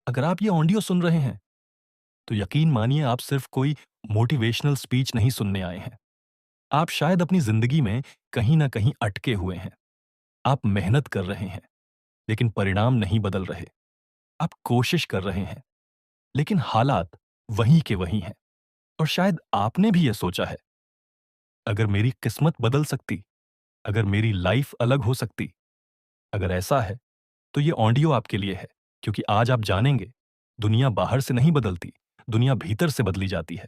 अगर आप ये ऑडियो सुन रहे हैं, तो यकीन मानिए आप सिर्फ कोई मोटिवेशनल स्पीच नहीं सुनने आए हैं। आप शायद अपनी ज़िंदगी में कहीं न कहीं अटके हुए हैं। आप मेहनत कर रहे हैं, लेकिन परिणाम नहीं बदल रहे। आप कोशिश कर रहे हैं, लेकिन हालात वहीं के वहीं हैं। और शायद आपने भी यह सोचा है, अगर मेरी किस्मत बदल सकती, अगर मेरी लाइफ अलग हो सकती, अगर ऐसा है, तो ये ऑडियो आपके लिए है, क्योंकि आज आप जानेंगे, दुनिया बाहर से नहीं बदलती, दुनिया भीतर से बदली जाती है।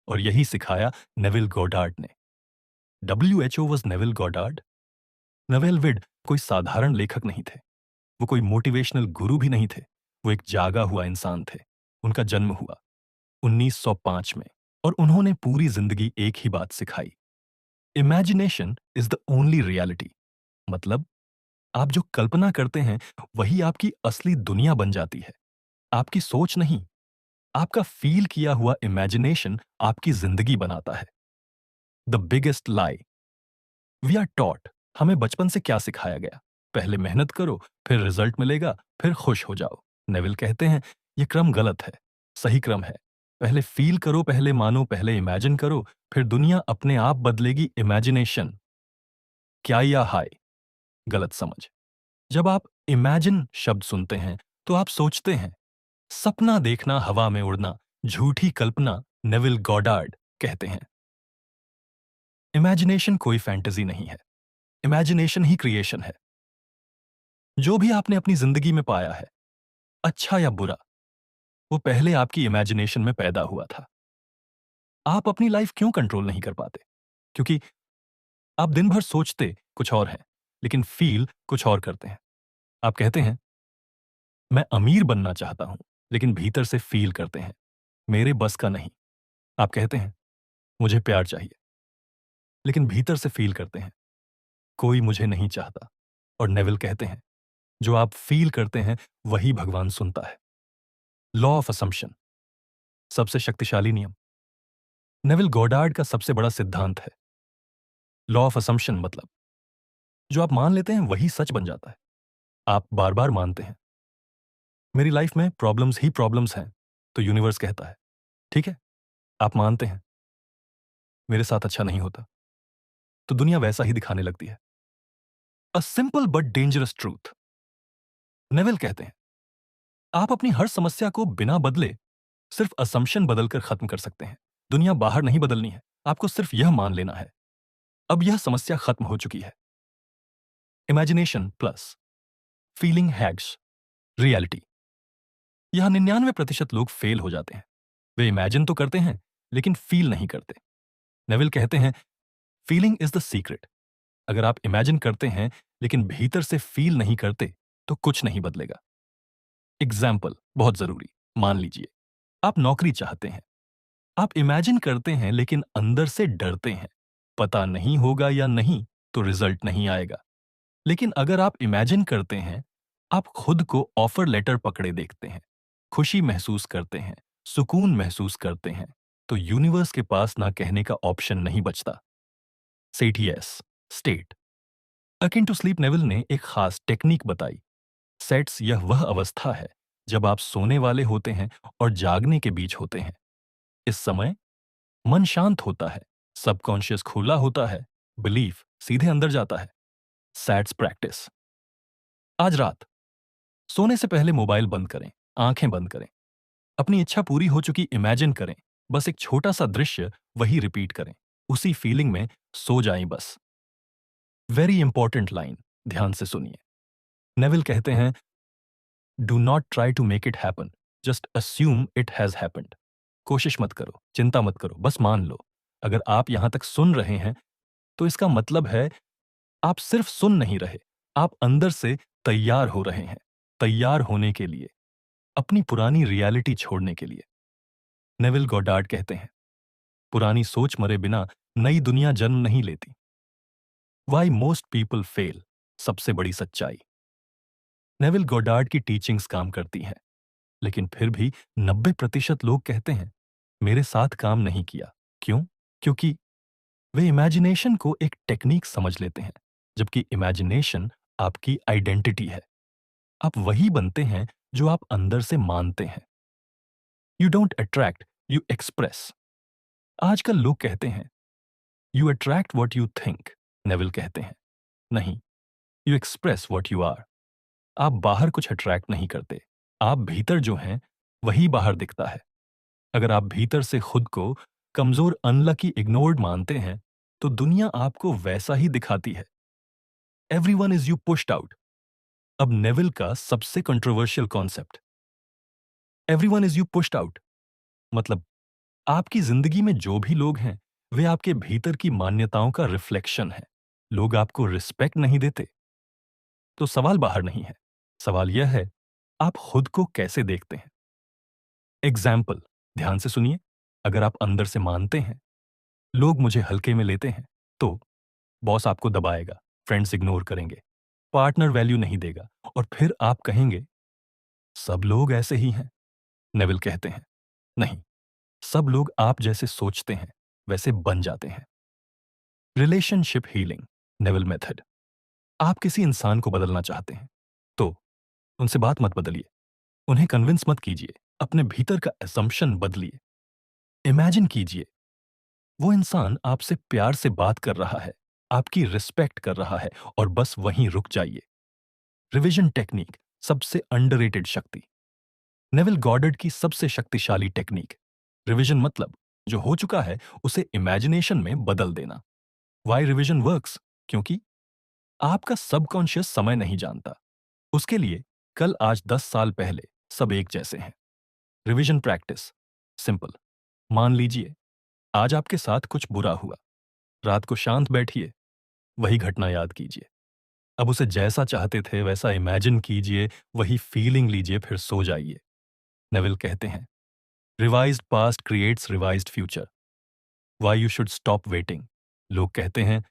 और यही सिखाया नेविल गॉडार्ड ने। WHO was Neville Goddard. Neville विड कोई साधारण लेखक नहीं थे। वो कोई मोटिवेशनल गुरु भी नहीं थे। वो एक जागा हुआ इंसान थे। उनका जन्म हुआ 1905 में और उन्होंने पूरी जिंदगी एक ही बात सिखाई, imagination is the only reality. मतलब आप जो कल्पना करते हैं वही आपकी असली दुनिया बन जाती है। आपकी सोच नहीं, आपका फील किया हुआ इमेजिनेशन आपकी जिंदगी बनाता है। The biggest lie we are taught. हमें बचपन से क्या सिखाया गया? पहले मेहनत करो, फिर रिजल्ट मिलेगा, फिर खुश हो जाओ। नेविल कहते हैं यह क्रम गलत है। सही क्रम है, पहले फील करो, पहले मानो, पहले इमेजिन करो, फिर दुनिया अपने आप बदलेगी। इमेजिनेशन क्या या हाय? गलत समझ। जब आप इमेजिन शब्द सुनते हैं तो आप सोचते हैं सपना देखना, हवा में उड़ना, झूठी कल्पना। नेविल गॉडार्ड कहते हैं इमेजिनेशन कोई फैंटेसी नहीं है, इमेजिनेशन ही क्रिएशन है। जो भी आपने अपनी जिंदगी में पाया है, अच्छा या बुरा, वो पहले आपकी इमेजिनेशन में पैदा हुआ था। आप अपनी लाइफ क्यों कंट्रोल नहीं कर पाते? क्योंकि आप दिन भर सोचते कुछ और हैं, लेकिन फील कुछ और करते हैं। आप कहते हैं मैं अमीर बनना चाहता हूं, लेकिन भीतर से फील करते हैं मेरे बस का नहीं। आप कहते हैं मुझे प्यार चाहिए, लेकिन भीतर से फील करते हैं कोई मुझे नहीं चाहता। और नेविल कहते हैं जो आप फील करते हैं वही भगवान सुनता है। लॉ ऑफ असम्पशन सबसे शक्तिशाली नियम। नेविल गॉडार्ड का सबसे बड़ा सिद्धांत है लॉ ऑफ असम्पशन। मतलब जो आप मान लेते हैं वही सच बन जाता है। आप बार बार मानते हैं मेरी लाइफ में प्रॉब्लम्स ही प्रॉब्लम्स हैं, तो यूनिवर्स कहता है ठीक है। आप मानते हैं मेरे साथ अच्छा नहीं होता, तो दुनिया वैसा ही दिखाने लगती है। A simple but dangerous truth. Neville कहते हैं आप अपनी हर समस्या को बिना बदले सिर्फ असम्पशन बदलकर खत्म कर सकते हैं। दुनिया बाहर नहीं बदलनी है, आपको सिर्फ यह मान लेना है अब यह समस्या खत्म हो चुकी है। Imagination plus feeling hacks reality. यह 99% लोग फेल हो जाते हैं। वे इमेजिन तो करते हैं, लेकिन फील नहीं करते। नेविल कहते हैं फीलिंग इज द सीक्रेट। अगर आप इमेजिन करते हैं लेकिन भीतर से फील नहीं करते, तो कुछ नहीं बदलेगा। एग्जाम्पल बहुत जरूरी। मान लीजिए आप नौकरी चाहते हैं, आप इमेजिन करते हैं लेकिन अंदर से डरते हैं, पता नहीं होगा या नहीं, तो रिजल्ट नहीं आएगा। लेकिन अगर आप इमेजिन करते हैं, आप खुद को ऑफर लेटर पकड़े देखते हैं, खुशी महसूस करते हैं, सुकून महसूस करते हैं, तो यूनिवर्स के पास ना कहने का ऑप्शन नहीं बचता। SATS, state. Akin to sleep Neville ने एक खास टेक्निक बताई। सेट्स यह वह अवस्था है जब आप सोने वाले होते हैं और जागने के बीच होते हैं। इस समय मन शांत होता है, सबकॉन्शियस खुला होता है, बिलीफ सीधे अंदर जाता है। SATS practice. आज रात सोने से पहले मोबाइल बंद करें, आंखें बंद करें, अपनी इच्छा पूरी हो चुकी इमेजिन करें, बस एक छोटा सा दृश्य वही रिपीट करें, उसी फीलिंग में सो जाएं बस। वेरी इंपॉर्टेंट लाइन, ध्यान से सुनिए। नेविल कहते हैं do not try to make it happen, just assume it has happened. कोशिश मत करो, चिंता मत करो, बस मान लो। अगर आप यहां तक सुन रहे हैं, तो इसका मतलब है आप सिर्फ सुन नहीं रहे, आप अंदर से तैयार हो रहे हैं। तैयार होने के लिए, अपनी पुरानी रियलिटी छोड़ने के लिए। नेविल गॉडार्ड कहते हैं पुरानी सोच मरे बिना नई दुनिया जन्म नहीं लेती। वाई मोस्ट पीपल फेल, सबसे बड़ी सच्चाई। नेविल गॉडार्ड की टीचिंग्स काम करती हैं, लेकिन फिर भी 90% लोग कहते हैं मेरे साथ काम नहीं किया। क्यों? क्योंकि वे इमेजिनेशन को एक टेक्निक समझ लेते हैं, जबकि इमेजिनेशन आपकी आइडेंटिटी है। आप वही बनते हैं जो आप अंदर से मानते हैं। You don't attract, you express. आजकल लोग कहते हैं you attract what you think. Neville कहते हैं नहीं, you express what you are. आप बाहर कुछ अट्रैक्ट नहीं करते, आप भीतर जो हैं वही बाहर दिखता है। अगर आप भीतर से खुद को कमजोर, अनलकी, इग्नोर्ड मानते हैं तो दुनिया आपको वैसा ही दिखाती है। Everyone is you pushed out. अब नेविल का सबसे controversial concept, everyone is you pushed out, मतलब आपकी जिंदगी में जो भी लोग हैं वे आपके भीतर की मान्यताओं का रिफ्लेक्शन है। लोग आपको रिस्पेक्ट नहीं देते तो सवाल बाहर नहीं है, सवाल यह है आप खुद को कैसे देखते हैं। एग्जाम्पल, ध्यान से सुनिए। अगर आप अंदर से मानते हैं लोग मुझे हल्के में लेते हैं, तो बॉस आपको दबाएगा, फ्रेंड्स इग्नोर करेंगे, पार्टनर वैल्यू नहीं देगा, और फिर आप कहेंगे सब लोग ऐसे ही हैं। नेविल कहते हैं नहीं, सब लोग आप जैसे सोचते हैं वैसे बन जाते हैं। Relationship healing, Neville method. आप किसी इंसान को बदलना चाहते हैं तो उनसे बात मत बदलिए, उन्हें कन्विंस मत कीजिए, अपने भीतर का असम्पशन बदलिए। इमेजिन कीजिए वो इंसान आपसे प्यार से बात कर रहा है, आपकी रिस्पेक्ट कर रहा है, और बस वहीं रुक जाइए। रिविजन टेक्निक, सबसे अंडररेटेड शक्ति। नेविल गॉडर्ड की सबसे शक्तिशाली टेक्निक। रिविजन मतलब जो हो चुका है उसे इमेजिनेशन में बदल देना। Why revision works? क्योंकि आपका सबकॉन्शियस समय नहीं जानता, उसके लिए कल, आज, 10 साल पहले सब एक जैसे हैं। Revision practice simple. मान लीजिए आज आपके साथ कुछ बुरा हुआ, रात को शांत बैठिए, वही घटना याद कीजिए, अब उसे जैसा चाहते थे वैसा इमेजिन कीजिए, वही फीलिंग लीजिए, फिर सो जाइए। नेविल कहते हैं revised past creates revised future. Why you should stop waiting? लोग कहते हैं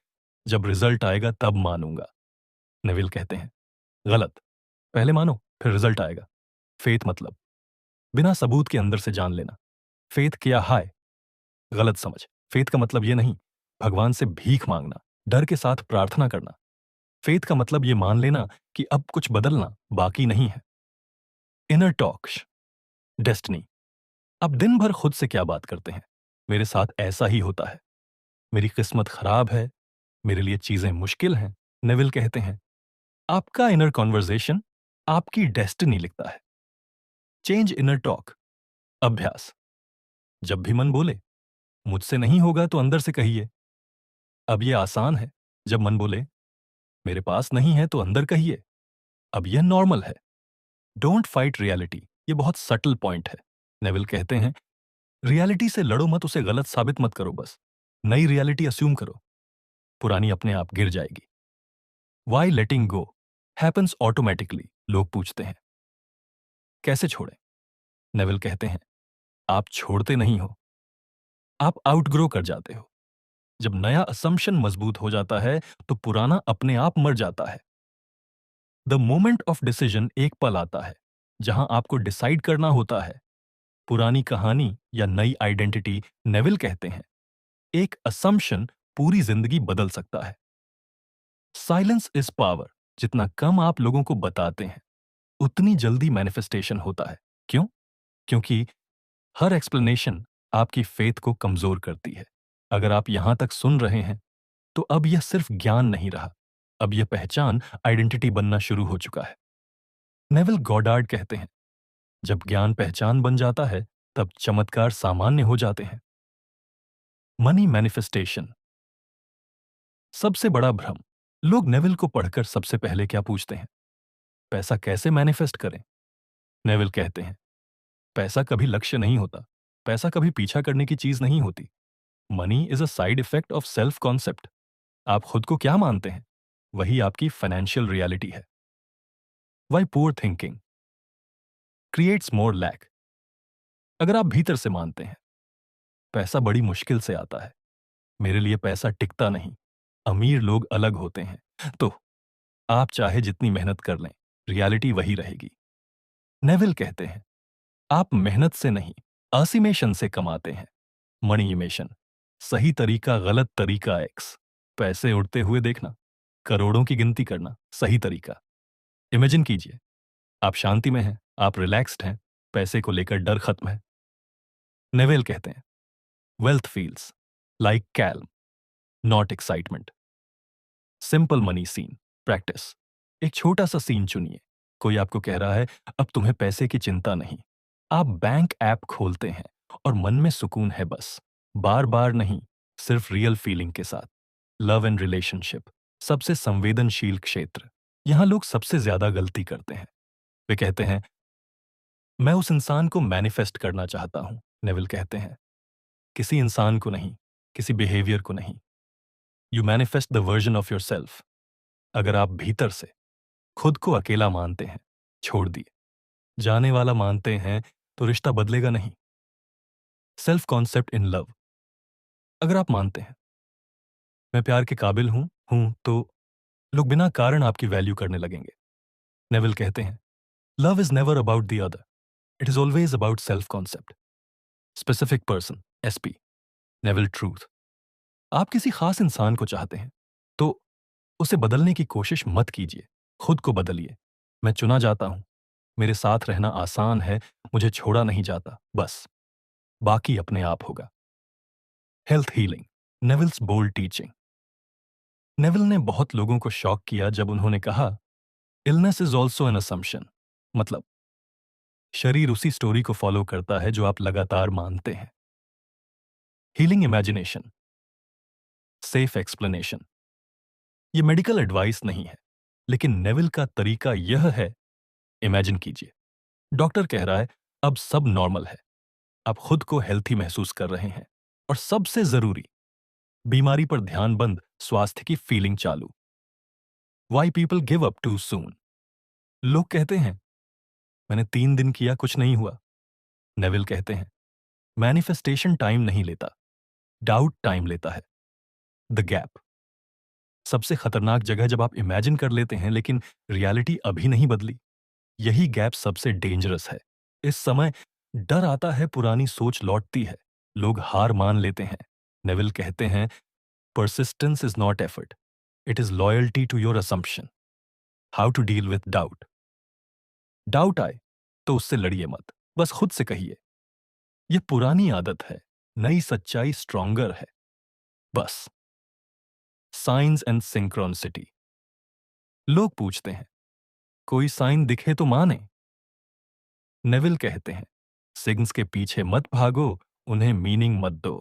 जब रिजल्ट आएगा तब मानूंगा। नेविल कहते हैं गलत, पहले मानो फिर रिजल्ट आएगा। फेथ मतलब बिना सबूत के अंदर से जान लेना। फेथ क्या है? गलत समझ। फेथ का मतलब यह नहीं भगवान से भीख मांगना, डर के साथ प्रार्थना करना। फेथ का मतलब यह मान लेना कि अब कुछ बदलना बाकी नहीं है। Inner talks, destiny. आप दिन भर खुद से क्या बात करते हैं? मेरे साथ ऐसा ही होता है, मेरी किस्मत खराब है, मेरे लिए चीजें मुश्किल हैं। नेविल कहते हैं आपका इनर कॉन्वर्जेशन आपकी डेस्टिनी लिखता है। Change inner talk. अभ्यास, जब भी मन बोले मुझसे नहीं होगा तो अंदर से कहिए। अब यह आसान है। जब मन बोले मेरे पास नहीं है तो अंदर कहिए। अब यह नॉर्मल है। डोंट फाइट रियलिटी, ये बहुत सटल पॉइंट है। नेविल कहते हैं रियलिटी से लड़ो मत, उसे गलत साबित मत करो, बस नई रियलिटी अस्यूम करो, पुरानी अपने आप गिर जाएगी। वाई लेटिंग गो हैपन्स ऑटोमेटिकली? लोग पूछते हैं कैसे छोड़ें? नेविल कहते हैं आप छोड़ते नहीं हो, आप आउटग्रो कर जाते हो। जब नया असम्पशन मजबूत हो जाता है तो पुराना अपने आप मर जाता है। द मोमेंट ऑफ डिसीजन, एक पल आता है जहां आपको डिसाइड करना होता है पुरानी कहानी या नई आइडेंटिटी। नेविल कहते हैं एक असम्पशन पूरी जिंदगी बदल सकता है। साइलेंस इज पावर, जितना कम आप लोगों को बताते हैं उतनी जल्दी मैनिफेस्टेशन होता है। क्यों? क्योंकि हर एक्सप्लेनेशन आपकी फेथ को कमजोर करती है। अगर आप यहां तक सुन रहे हैं तो अब यह सिर्फ ज्ञान नहीं रहा, अब यह पहचान, आइडेंटिटी बनना शुरू हो चुका है। नेविल गॉडार्ड कहते हैं जब ज्ञान पहचान बन जाता है तब चमत्कार सामान्य हो जाते हैं। मनी मैनिफेस्टेशन, सबसे बड़ा भ्रम। लोग नेविल को पढ़कर सबसे पहले क्या पूछते हैं? पैसा कैसे मैनिफेस्ट करें? नेविल कहते हैं पैसा कभी लक्ष्य नहीं होता, पैसा कभी पीछा करने की चीज नहीं होती। Money is a side effect of self concept. आप खुद को क्या मानते हैं वही आपकी फाइनेंशियल रियलिटी है। Why poor thinking creates more lack. अगर आप भीतर से मानते हैं पैसा बड़ी मुश्किल से आता है, मेरे लिए पैसा टिकता नहीं, अमीर लोग अलग होते हैं, तो आप चाहे जितनी मेहनत कर लें रियलिटी वही रहेगी। नेविल कहते हैं आप मेहनत से नहीं असीमेशन से कमाते हैं। मनी इमेशन, सही तरीका गलत तरीका एक्स। पैसे उड़ते हुए देखना, करोड़ों की गिनती करना सही तरीका। इमेजिन कीजिए आप शांति में हैं, आप रिलैक्स्ड हैं, पैसे को लेकर डर खत्म है। नेवेल कहते हैं, wealth feels like calm, not excitement. Simple money scene practice. एक छोटा सा सीन चुनिए। कोई आपको कह रहा है, अब तुम्हें पैसे की चिंता नहीं। आप बैंक ऐप खोलते हैं और मन में सुकून है बस। बार बार नहीं, सिर्फ रियल फीलिंग के साथ। लव एंड रिलेशनशिप, सबसे संवेदनशील क्षेत्र। यहां लोग सबसे ज्यादा गलती करते हैं। वे कहते हैं, मैं उस इंसान को मैनिफेस्ट करना चाहता हूं। नेविल कहते हैं, किसी इंसान को नहीं, किसी बिहेवियर को नहीं। You manifest the version of your self. अगर आप भीतर से खुद को अकेला मानते हैं, छोड़ दिए। जाने वाला मानते हैं तो रिश्ता बदलेगा नहीं। Self concept in love. अगर आप मानते हैं, मैं प्यार के काबिल हूं तो लोग बिना कारण आपकी वैल्यू करने लगेंगे। नेविल कहते हैं, love is never about the other, it is always about self concept. Specific person, SP. Neville truth. आप किसी खास इंसान को चाहते हैं तो उसे बदलने की कोशिश मत कीजिए, खुद को बदलिए। मैं चुना जाता हूं, मेरे साथ रहना आसान है, मुझे छोड़ा नहीं जाता, बस बाकी अपने आप होगा। Health healing, Neville's bold teaching. Neville ने बहुत लोगों को शॉक किया जब उन्होंने कहा, illness is also an assumption. मतलब शरीर उसी स्टोरी को फॉलो करता है जो आप लगातार मानते हैं। Healing imagination, safe explanation. ये मेडिकल एडवाइस नहीं है, लेकिन नेविल का तरीका यह है, इमेजिन कीजिए। डॉक्टर कह रहा है, अब सब नॉर्मल है, आप खुद को हेल्थी महसूस कर रहे हैं, और सबसे जरूरी, बीमारी पर ध्यान बंद, स्वास्थ्य की फीलिंग चालू। Why people give up too soon. लोग कहते हैं, मैंने 3 दिन किया, कुछ नहीं हुआ। नेविल कहते हैं, मैनिफेस्टेशन टाइम नहीं लेता, डाउट टाइम लेता है। The gap. सबसे खतरनाक जगह जब आप इमेजिन कर लेते हैं लेकिन रियलिटी अभी नहीं बदली। यही गैप सबसे डेंजरस है। इस समय डर आता है, पुरानी सोच लौटती है, लोग हार मान लेते हैं। नेविल कहते हैं, persistence is not effort, it is loyalty to your assumption. How to deal with doubt. Doubt आए तो उससे लड़िए मत, बस खुद से कहिए, यह पुरानी आदत है, नई सच्चाई स्ट्रॉन्गर है, बस। Science and synchronicity. लोग पूछते हैं, कोई साइन दिखे तो माने। नेविल कहते हैं, सिग्नल्स के पीछे मत भागो, उन्हें मीनिंग मत दो।